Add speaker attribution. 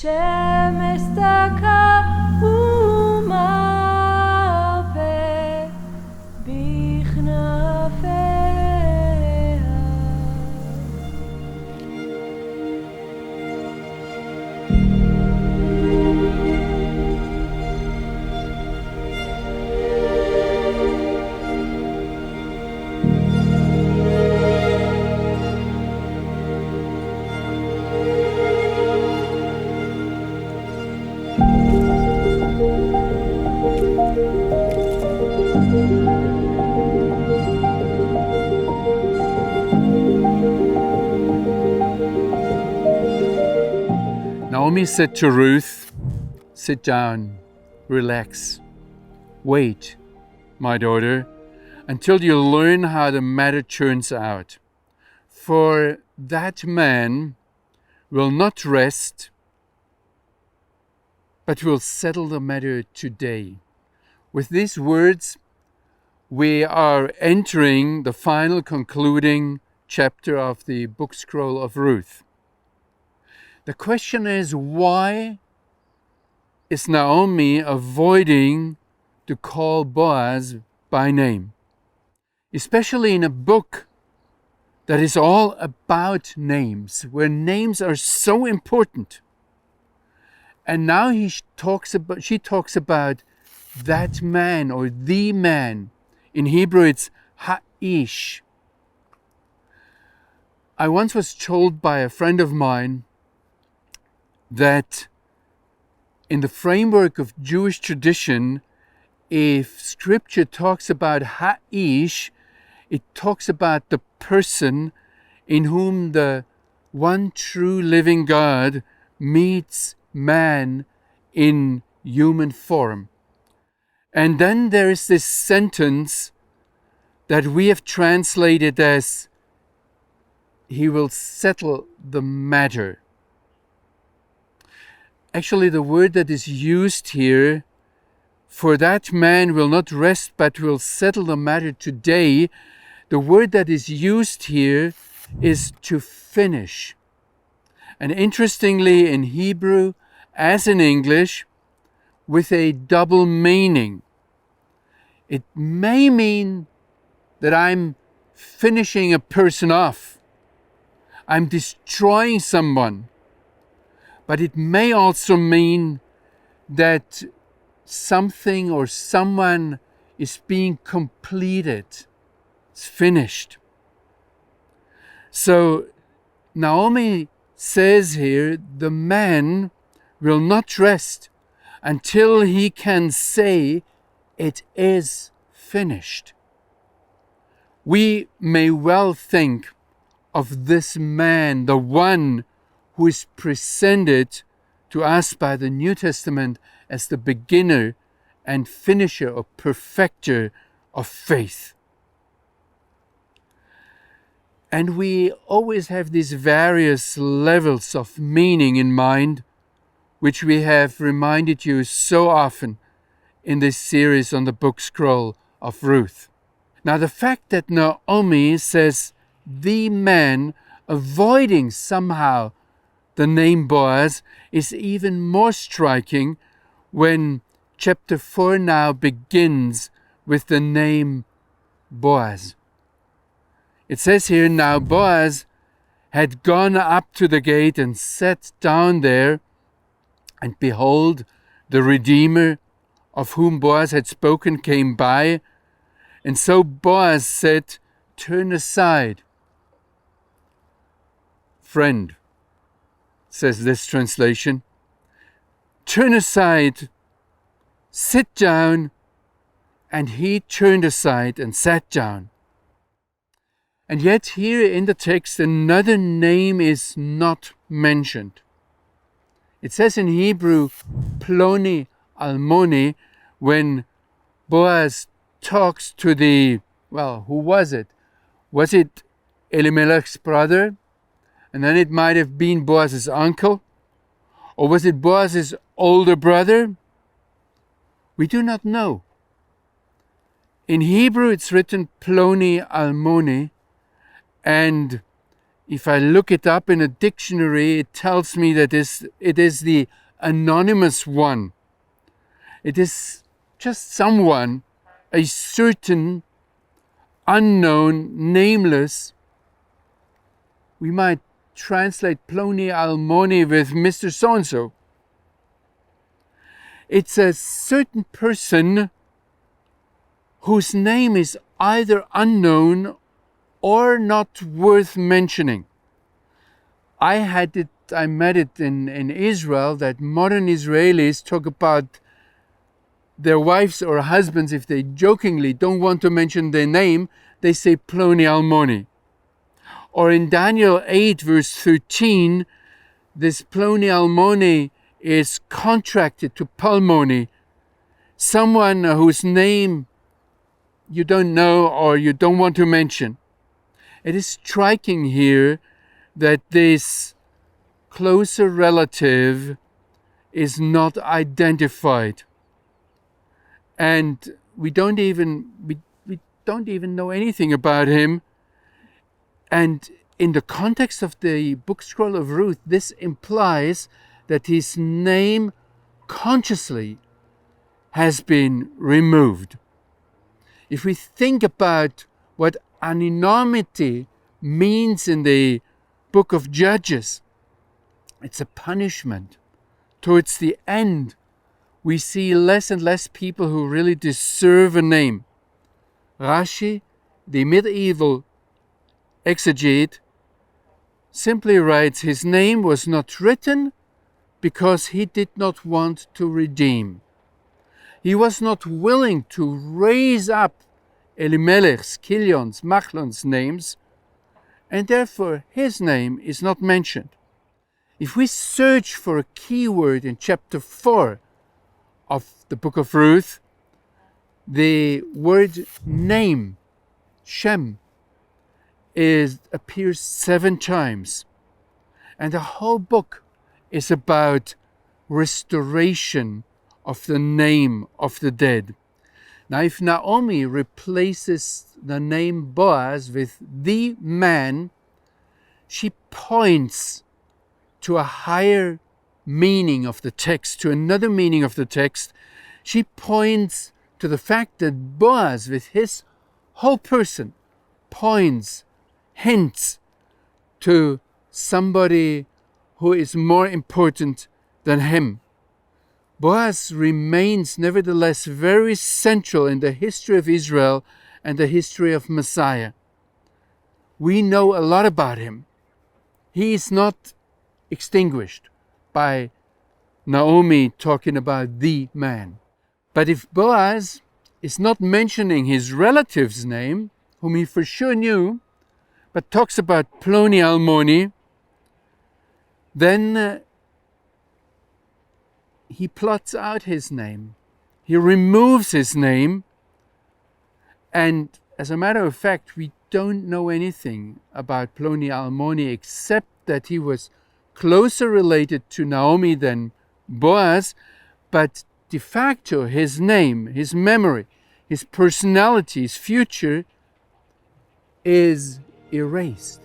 Speaker 1: שמש דקה ומרפא בכנפיה.
Speaker 2: Naomi said to Ruth, "Sit down, relax, wait, my daughter, until you learn how the matter turns out. For that man will not rest, but will settle the matter today." With these words, we are entering the final concluding chapter of the book scroll of Ruth. The question is, why is Naomi avoiding to call Boaz by name? Especially in a book that is all about names, where names are so important. And now she talks about that man, or the man. In Hebrew it's Ha'ish. I once was told by a friend of mine that in the framework of Jewish tradition, if scripture talks about Ha'ish, it talks about the person in whom the one true living God meets man in human form. And then there is this sentence that we have translated as, "He will settle the matter." Actually, the word that is used here, "For that man will not rest but will settle the matter today," the word that is used here is "to finish." And interestingly, in Hebrew as in English, with a double meaning. It may mean that I'm finishing a person off, I'm destroying someone, but it may also mean that something or someone is being completed, it's finished. So Naomi says here, the man will not rest until he can say, "It is finished." We may well think of this man, the one who is presented to us by the New Testament as the beginner and finisher or perfecter of faith. And we always have these various levels of meaning in mind, which we have reminded you so often in this series on the book scroll of Ruth. Now, the fact that Naomi says the man, avoiding somehow the name Boaz, is even more striking when chapter 4 now begins with the name Boaz. It says here, "Now Boaz had gone up to the gate and sat down there, and behold, the Redeemer of whom Boaz had spoken came by. And so Boaz said, 'Turn aside.'" "Friend," says this translation, "turn aside, sit down." And he turned aside and sat down. And yet here in the text another name is not mentioned. It says in Hebrew, Ploni Almoni, when Boaz talks to who was it? Was it Elimelech's brother? And then it might have been Boaz's uncle? Or was it Boaz's older brother? We do not know. In Hebrew it's written Ploni Almoni, and If I look it up in a dictionary, it tells me that it is the anonymous one. It is just someone, a certain, unknown, nameless. We might translate Ploni Almoni with Mr. So-and-so. It's a certain person whose name is either unknown or not worth mentioning. I met it in Israel, that modern Israelis talk about their wives or husbands, if they jokingly don't want to mention their name, they say Ploni Almoni. Or in Daniel 8 verse 13, this Ploni Almoni is contracted to Palmoni, someone whose name you don't know or you don't want to mention. It is striking here that this closer relative is not identified. And we don't even know anything about him. And in the context of the book scroll of Ruth, this implies that his name consciously has been removed. If we think about what anonymity means in the book of Judges, it's a punishment. Towards the end, we see less and less people who really deserve a name. Rashi, the medieval exegete, simply writes, his name was not written because he did not want to redeem. He was not willing to raise up Elimelech's, Kilion's, Machlon's names, and therefore his name is not mentioned. If we search for a keyword in chapter 4 of the book of Ruth, the word name, Shem, appears 7 times. And the whole book is about restoration of the name of the dead. Now, if Naomi replaces the name Boaz with the man, she points to a higher meaning of the text, to another meaning of the text. She points to the fact that Boaz, with his whole person, hints to somebody who is more important than him. Boaz remains nevertheless very central in the history of Israel and the history of Messiah. We know a lot about him. He is not extinguished by Naomi talking about the man. But if Boaz is not mentioning his relative's name, whom he for sure knew, but talks about Ploni Almoni, then he plots out his name. He removes his name, and as a matter of fact, we don't know anything about Ploni Almoni except that he was closer related to Naomi than Boaz, but de facto his name, his memory, his personality, his future is erased.